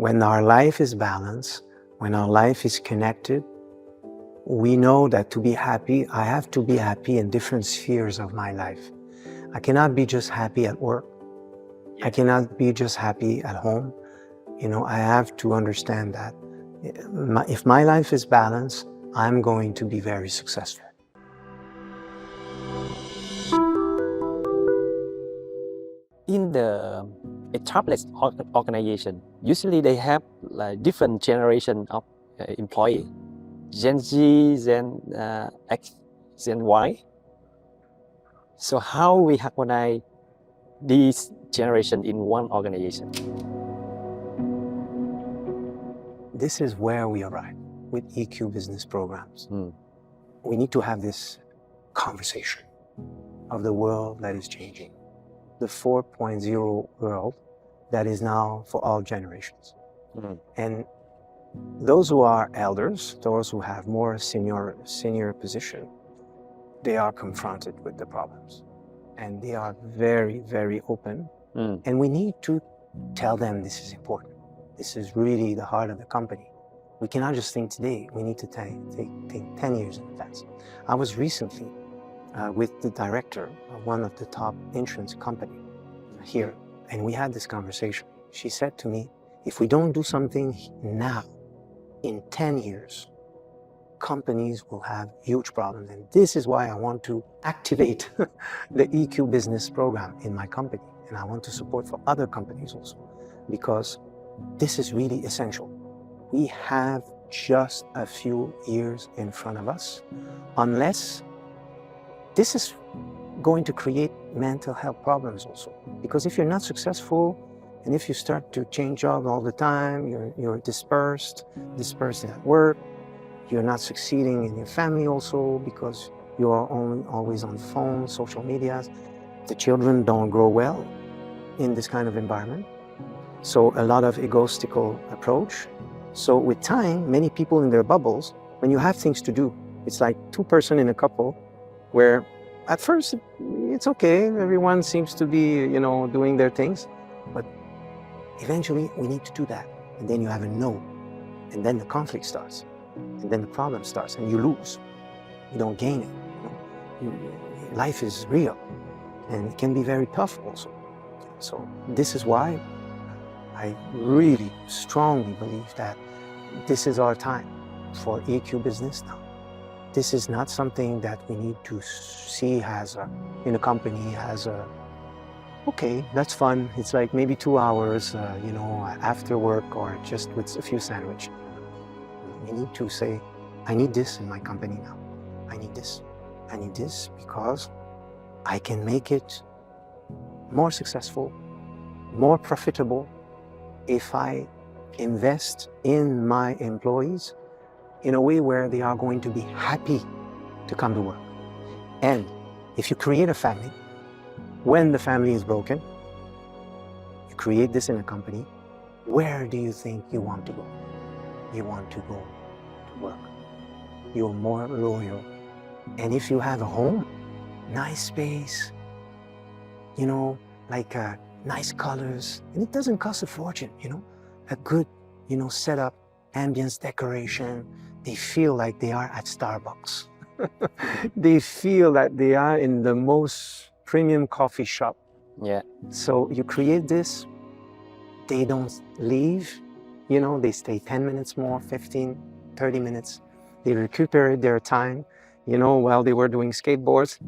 when our life is balanced, when our life is connected, we know that to be happy, I have to be happy in different spheres of my life. I cannot be just happy at work. I cannot be just happy at home. You know, I have to understand that if my life is balanced, I'm going to be very successful. In the established organization, usually they have like different generation of employee. Gen Z, Gen X, Gen Y. So how we harmonize these generation in one organization? This is where we arrive with EQ business programs. We need to have this conversation of the world that is changing, the 4.0 world that is now for all generations. And those who are elders, those who have more senior position, they are confronted with the problems. And they are very, very open. And we need to tell them this is important. This is really the heart of the company. We cannot just think today, we need to think 10 years in advance. I was recently with the director of one of the top insurance company here, and we had this conversation. She said to me, if we don't do something now, in 10 years, companies will have huge problems. And this is why I want to activate the EQ business program in my company. And I want to support for other companies also, because this is really essential. We have just a few years in front of us, unless this is going to create mental health problems also. Because if you're not successful, and if you start to change jobs all the time, you're dispersed at work, you're not succeeding in your family also because you are always on phone, social medias. The children don't grow well in this kind of environment. So a lot of egoistical approach. So with time, many people in their bubbles, when you have things to do, it's like two person in a couple where at first it's okay, everyone seems to be, doing their things, but eventually we need to do that. And then you have a no, and then the conflict starts, and then the problem starts, and you lose. You don't gain it. Life is real, and it can be very tough also. So this is why I really strongly believe that this is our time for EQ business now. This is not something that we need to see in a company as a, okay, that's fun. It's like maybe 2 hours, after work or just with a few sandwiches. We need to say, I need this in my company now. I need this. I need this because I can make it more successful, more profitable if I invest in my employees in a way where they are going to be happy to come to work. And if you create a family, when the family is broken, you create this in a company, where do you think you want to go? You want to go to work. You're more loyal. And if you have a home, nice space, nice colors, and it doesn't cost a fortune, a good, setup, ambience, decoration, they feel like they are at Starbucks. They feel that they are in the most premium coffee shop. Yeah. So you create this, they don't leave, they stay 10 minutes more, 15, 30 minutes. They recuperate their time, while they were doing skateboards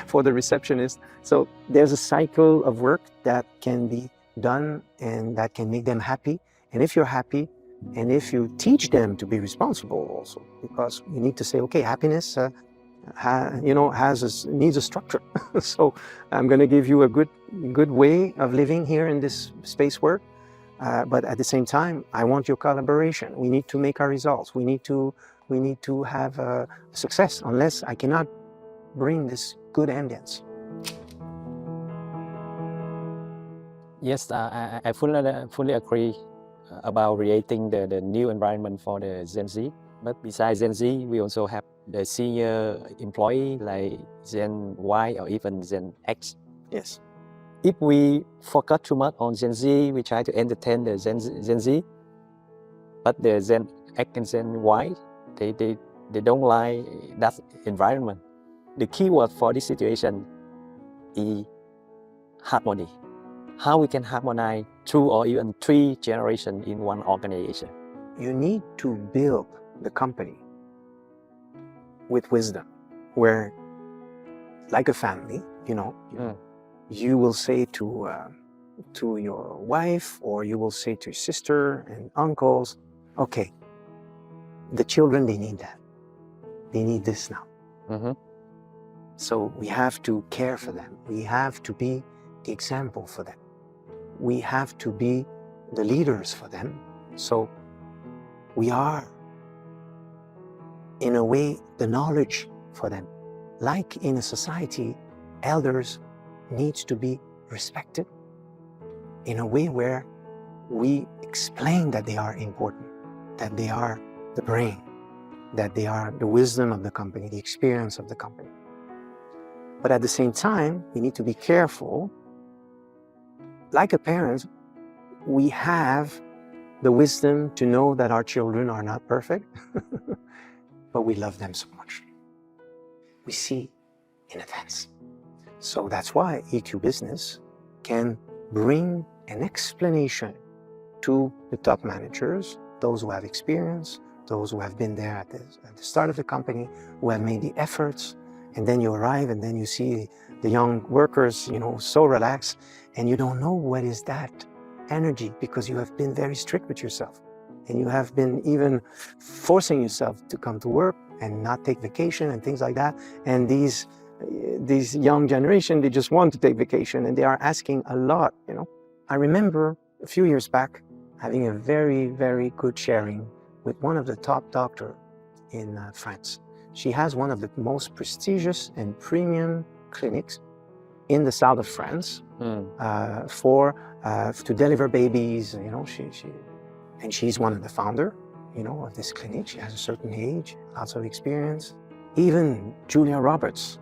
for the receptionist. So there's a cycle of work that can be done and that can make them happy. And if you're happy, and if you teach them to be responsible also, because you need to say, okay, happiness needs a structure. So I'm going to give you a good way of living here in this space work. But at the same time, I want your collaboration. We need to make our results. We need to have success, unless I cannot bring this good ambience. Yes, I fully agree about creating the new environment for the Gen Z. But besides Gen Z, we also have the senior employee like Gen Y or even Gen X. Yes. If we focus too much on Gen Z, we try to entertain the Gen Z, But the Gen X and Gen Y, they don't like that environment. The key word for this situation is harmony. How we can harmonize 2 or even 3 generations in one organization. You need to build the company with wisdom, where, like a family, you will say to your wife, or you will say to your sister and uncles, okay, the children, they need that. They need this now. Mm-hmm. So we have to care for them. We have to be the example for them. We have to be the leaders for them. So we are, in a way, the knowledge for them. Like in a society, elders need to be respected in a way where we explain that they are important, that they are the brain, that they are the wisdom of the company, the experience of the company. But at the same time, we need to be careful. Like a parent, we have the wisdom to know that our children are not perfect, but we love them so much. We see in advance. So that's why EQ Business can bring an explanation to the top managers, those who have experience, those who have been there at the start of the company, who have made the efforts, and then you arrive and then you see the young workers, so relaxed, and you don't know what is that energy, because you have been very strict with yourself, and you have been even forcing yourself to come to work and not take vacation and things like that. And these young generation, they just want to take vacation, and they are asking a lot. I remember a few years back having a very, very good sharing with one of the top doctors in France. She has one of the most prestigious and premium clinics in the south of France to deliver babies. And she's one of the founder, of this clinic. She has a certain age, lots of experience. Even Julia Roberts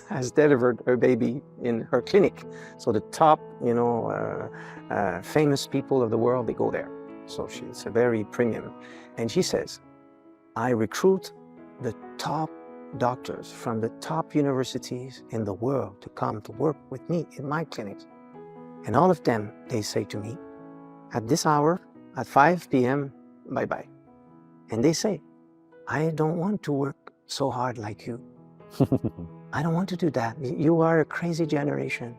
has delivered her baby in her clinic. So the top, famous people of the world, they go there. So she's a very premium. And she says, I recruit the top doctors from the top universities in the world to come to work with me in my clinics. And all of them, they say to me, at this hour, at 5 p.m., bye-bye. And they say, I don't want to work so hard like you. I don't want to do that. You are a crazy generation.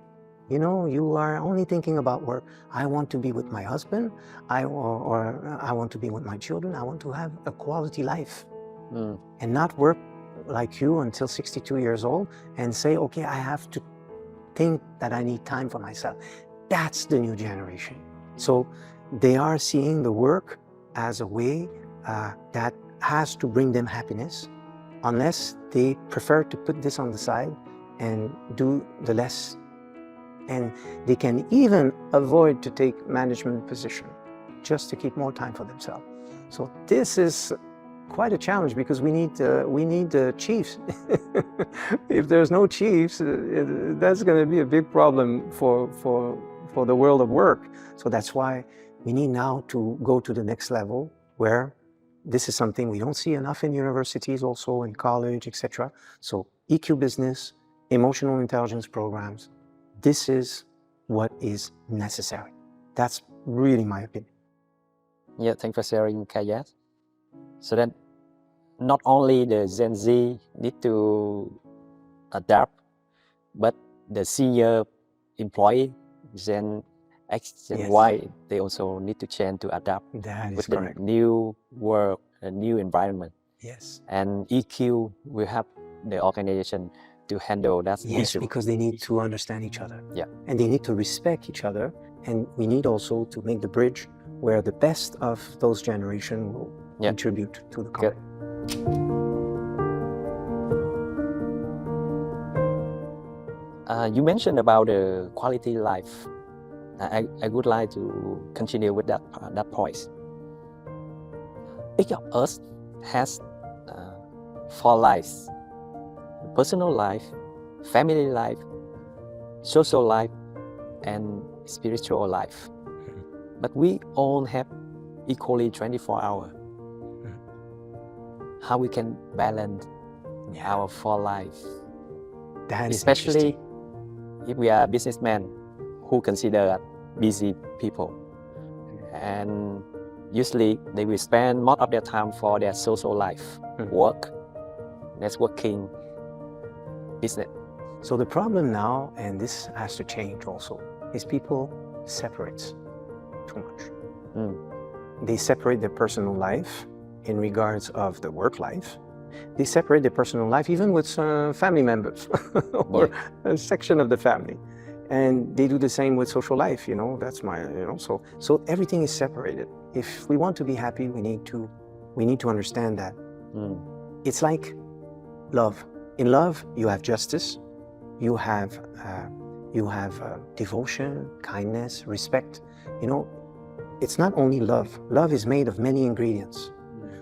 You are only thinking about work. I want to be with my husband, or I want to be with my children. I want to have a quality life and not work like you until 62 years old and say, okay, I have to think that I need time for myself. That's the new generation. So they are seeing the work as a way that has to bring them happiness, unless they prefer to put this on the side and do the less. And they can even avoid to take management position just to keep more time for themselves. So this is quite a challenge, because we need chiefs. If there's no chiefs, that's going to be a big problem for the world of work. So that's why we need now to go to the next level, where this is something we don't see enough in universities, also in college, etc. So EQ Business, emotional intelligence programs, this is what is necessary. That's really my opinion. Yeah, thanks for sharing, Kayat. So then, not only the Gen Z need to adapt, but the senior employee, Gen X, Gen Y, they also need to change to adapt with the new work, a new environment. Yes. And EQ will help the organization to handle that issue. Because they need to understand each other. Yeah. And they need to respect each other. And we need also to make the bridge where the best of those generations will contribute to the company. You mentioned about the quality life. I would like to continue with that point. Each of us has 4 lives: personal life, family life, social life, and spiritual life. But we all have equally 24 hours. How we can balance our full life, That is especially interesting. if we are businessmen who consider busy people, and usually they will spend most of their time for their social life, work, networking, business. So the problem now, and this has to change also, is people separate too much. They separate their personal life in regards of the work life. They separate their personal life even with family members or a section of the family. And they do the same with social life, that's my, so everything is separated. If we want to be happy, we need to understand that. It's like love. In love, you have justice, you have devotion, kindness, respect. It's not only love. Love is made of many ingredients.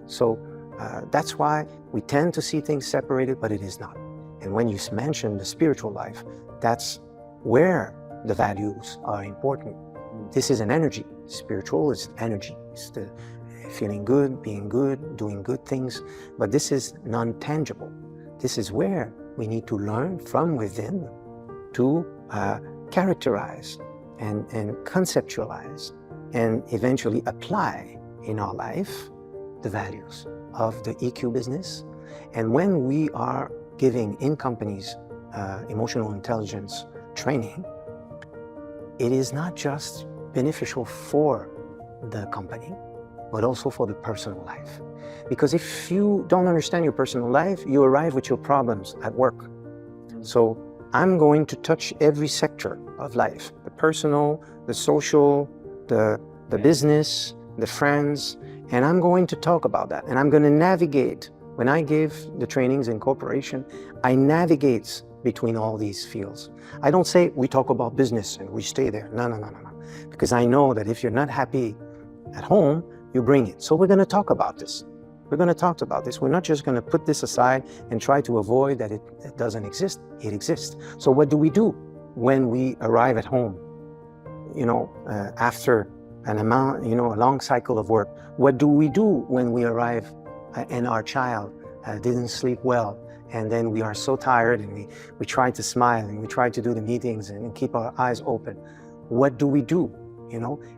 So that's why we tend to see things separated, but it is not. And when you mention the spiritual life, that's where the values are important. This is an energy. Spiritual is energy. It's the feeling good, being good, doing good things. But this is non-tangible. This is where we need to learn from within to characterize and conceptualize and eventually apply in our life the values of the EQ business. And when we are giving in companies emotional intelligence training, it is not just beneficial for the company, but also for the personal life. Because if you don't understand your personal life, you arrive with your problems at work. So I'm going to touch every sector of life, the personal, the social, the business, the friends, and I'm going to talk about that. And I'm going to navigate. When I give the trainings in corporation, I navigate between all these fields. I don't say we talk about business and we stay there. No. Because I know that if you're not happy at home, you bring it. So we're going to talk about this. We're going to talk about this. We're not just going to put this aside and try to avoid that it doesn't exist. It exists. So what do we do when we arrive at home? After a long cycle of work. What do we do when we arrive and our child didn't sleep well? And then we are so tired and we try to smile and we try to do the meetings and keep our eyes open. What do we do?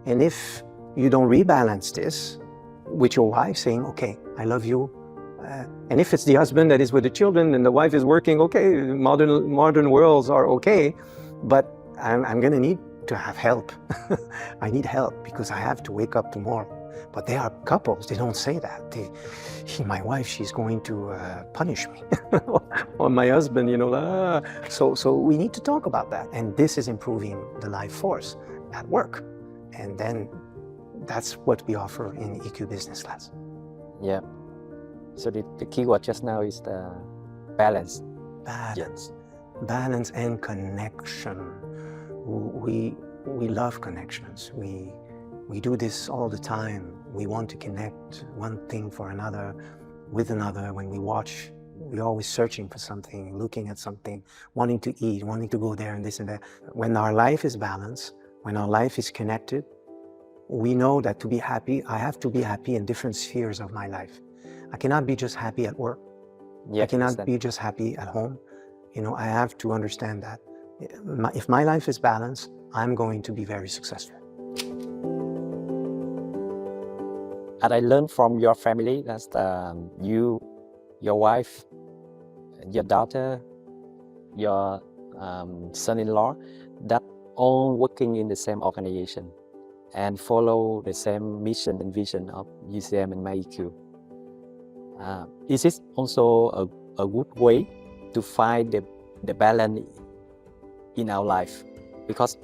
And if you don't rebalance this with your wife saying, okay, I love you. And if it's the husband that is with the children and the wife is working, okay, modern worlds are okay, but I'm going to need to have help. I need help because I have to wake up tomorrow. But they are couples, they don't say that. My wife, she's going to punish me. Or my husband, So we need to talk about that. And this is improving the life force at work. And then that's what we offer in EQ Business Class. Yeah. So the key word just now is the balance. Balance and connection. We love connections. We do this all the time. We want to connect one thing for another with another. When we watch, we're always searching for something, looking at something, wanting to eat, wanting to go there and this and that. When our life is balanced, when our life is connected, we know that to be happy, I have to be happy in different spheres of my life. I cannot be just happy at work. I cannot be just happy at home. I have to understand that. If my life is balanced, I'm going to be very successful. And I learned from your family that you, your wife, your daughter, your son-in-law, that all working in the same organization and follow the same mission and vision of UCM and MyEQ. Is this also a good way to find the balance in our life? Because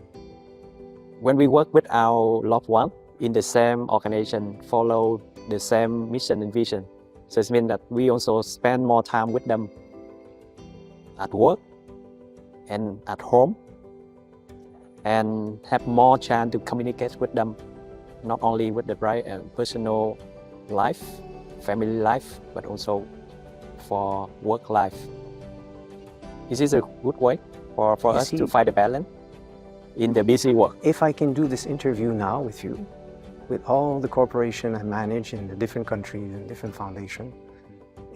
when we work with our loved one in the same organization, follow the same mission and vision, so it means that we also spend more time with them at work and at home, and have more chance to communicate with them, not only with the personal life, family life, but also for work life. Is this a good way for us to find a balance in the busy work? If I can do this interview now with you, with all the corporation I manage in the different countries and different foundations,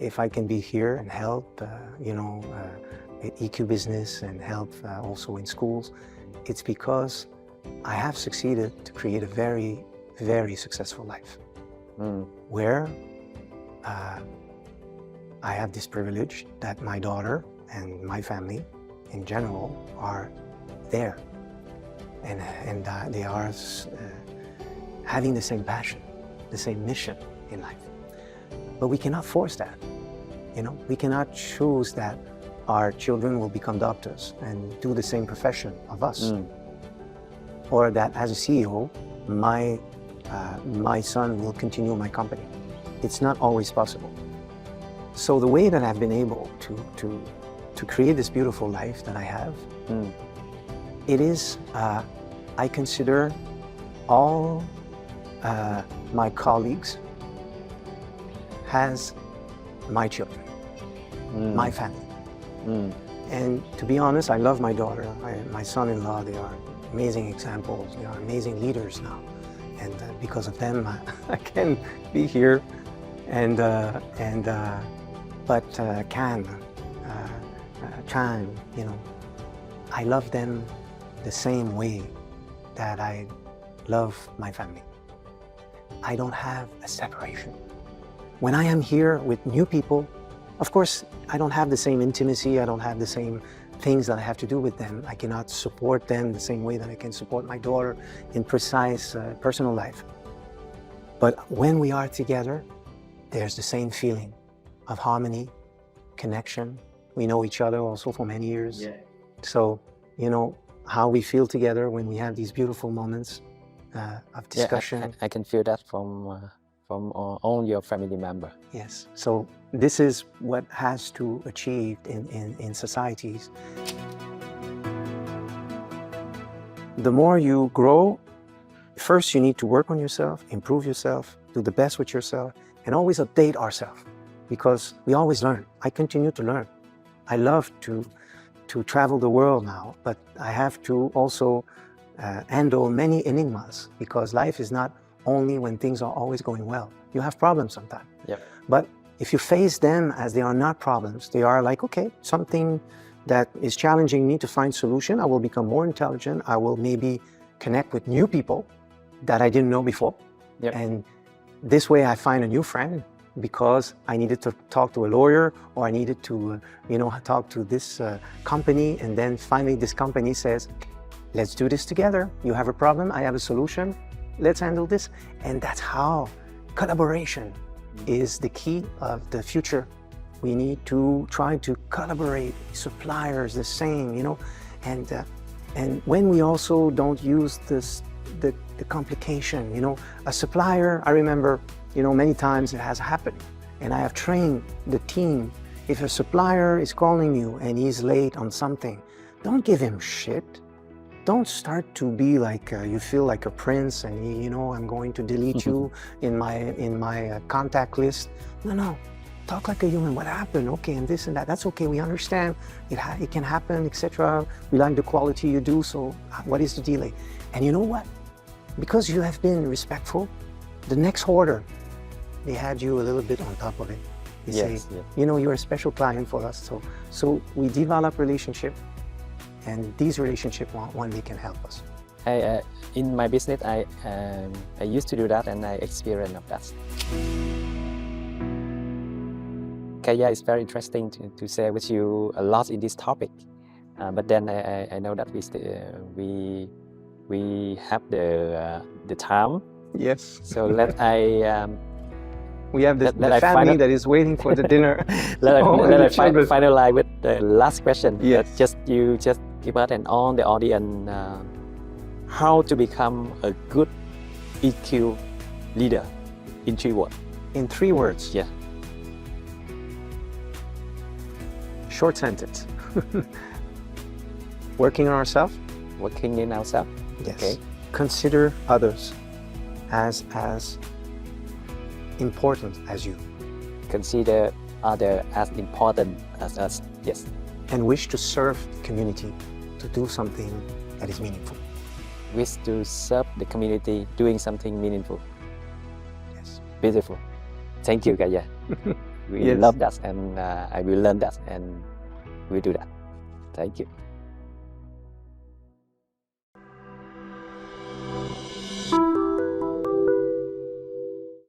if I can be here and help, EQ business and help also in schools, it's because I have succeeded to create a very, very successful life where I have this privilege that my daughter and my family in general are there, and they are having the same passion, the same mission in life. But we cannot force that. We cannot choose that our children will become doctors and do the same profession of us, or that as a CEO, my son will continue my company. It's not always possible. So the way that I've been able to create this beautiful life that I have, it is, I consider all my colleagues as my children, my family. And to be honest, I love my daughter, my son-in-law. They are amazing examples. They are amazing leaders now. And because of them, I can be here. But Chan, I love them the same way that I love my family. I don't have a separation. When I am here with new people, of course, I don't have the same intimacy, I don't have the same things that I have to do with them. I cannot support them the same way that I can support my daughter in precise personal life. But when we are together, there's the same feeling of harmony, connection. We know each other also for many years. Yeah. So, how we feel together when we have these beautiful moments of discussion. Yeah, I can feel that from all your family members. Yes. So this is what has to achieve in societies. The more you grow, first you need to work on yourself, improve yourself, do the best with yourself, and always update ourselves, because we always learn. I continue to learn. I love to travel the world now, but I have to also handle many enigmas, because life is not only when things are always going well. You have problems sometimes. Yep. But if you face them as they are not problems, they are like, okay, something that is challenging me to find solution. I will become more intelligent. I will maybe connect with new people that I didn't know before. Yep. And this way I find a new friend, because I needed to talk to a lawyer, or I needed to, talk to this company. And then finally this company says, let's do this together. You have a problem, I have a solution. Let's handle this. And that's how collaboration is the key of the future. We need to try to collaborate, suppliers the same, and when we also don't use the complication, a supplier, I remember, many times it has happened, and I have trained the team. If a supplier is calling you and he's late on something, don't give him shit. Don't start to be like, you feel like a prince and, I'm going to delete you in my contact list. No, talk like a human. What happened? Okay, and this and that. That's okay, we understand. It can happen, etc. We like the quality you do, so what is the delay? And you know what? Because you have been respectful, the next order, they had you a little bit on top of it. They say, you're a special client for us. So we develop relationship. And these relationships one day can help us. In my business, I used to do that, and I experienced of that. Kaya, it's very interesting to share with you a lot in this topic. But then I know that we have the time. Yes. So we have the family that is waiting for the dinner. Let I finalize with the last question. Yes. Just give us and all the audience how to become a good EQ leader in 3 words. In 3 words? Yeah. Short sentence. Working on ourselves. Working in ourselves. Yes. Okay. Consider others as important as you. Consider others as important as us. Yes. And wish to serve the community, to do something that is meaningful. wish to serve the community, doing something meaningful. Yes. Beautiful. Thank you, Kaya. We Yes. love that, and I will learn that, and we do that. Thank you.